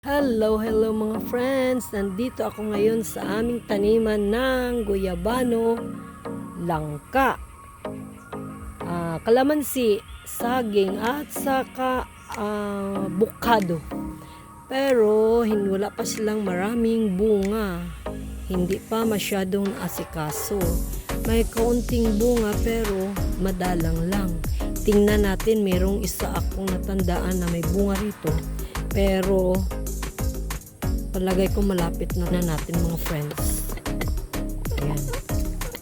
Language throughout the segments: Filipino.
Hello mga friends! Nandito ako ngayon sa aming taniman ng guyabano, langka, kalamansi, saging at saka bukado. Pero wala pa silang maraming bunga. Hindi pa masyadong asikaso. May kaunting bunga pero madalang lang. Tingnan natin, mayroong isa akong natandaan na may bunga rito. Pero palagay ko malapit na natin mga friends. Ayan.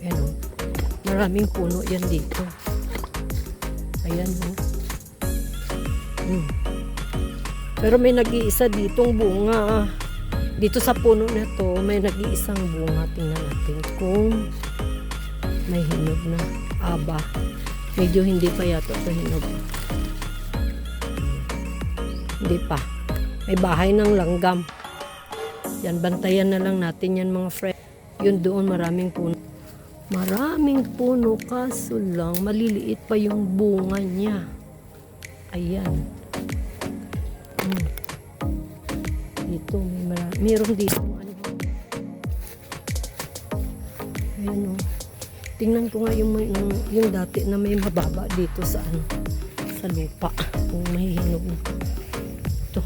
Ayan o. Maraming puno yan dito. Ayan o. Pero may nag-iisa ditong bunga. Dito sa puno na to, may nag-iisang bunga. Tingnan natin kung may hinog na. Aba. Medyo hindi pa yata ito hinog. Hindi pa. May bahay ng langgam. Yan, bantayan na lang natin yan mga friend. Yun doon maraming puno. Maraming puno kaso lang maliliit pa yung bunga niya. Ayan. Dito mayroong dito. Ayan o. Tingnan ko nga yung dati na may mababa dito sa sa lupa. Kung may hinog na. Ito.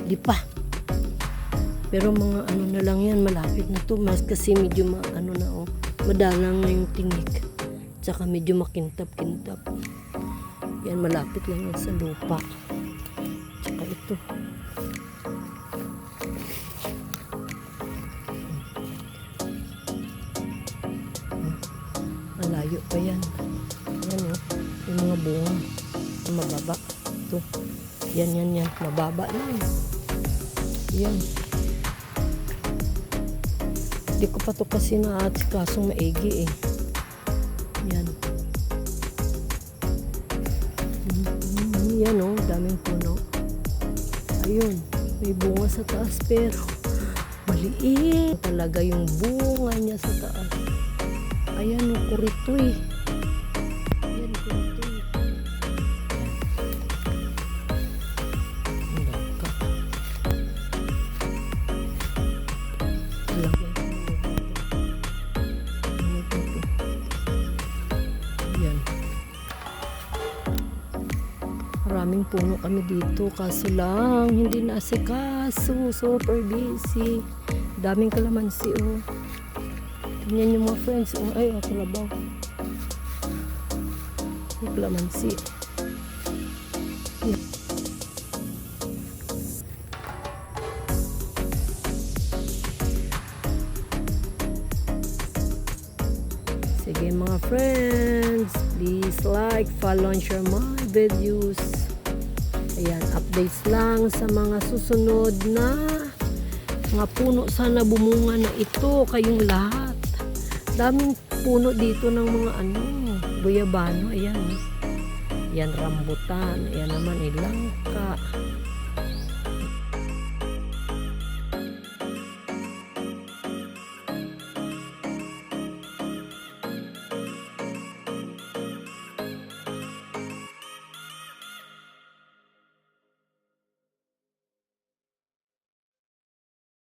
Di pa. Pero mga ano na lang yan, malapit na to. Mas kasi medyo madalang na yung tingik. Tsaka medyo makintab-kintab. Yan, malapit lang yan sa lupa. Tsaka ito. Malayo pa yan. Yan o. Yung mga bunga. Yung mababa. Ito. Yan. Mababa na yun. Yan. Hindi ko pa ito kasi kasong maigi eh. Yan. Yan o. Daming puno. Ayun. May bunga sa taas pero maliit talaga yung bunga niya sa taas. Ayan o. Kuritoy. Ayan, kuritoy. Yan. Maraming puno kami dito kaso lang hindi naasikaso. Super busy. Daming kalamansi oh. Tingnan yung mga friends oh. Ay, kalabaw. Yung kalamansi. Yan. Sige mga friends, please like, follow and share my videos. Ayan, updates lang sa mga susunod na mga puno. Sana bumunga na ito kayong lahat. Daming puno dito ng mga guyabano. Ayan. Ayan, rambutan. Ayan naman, langka.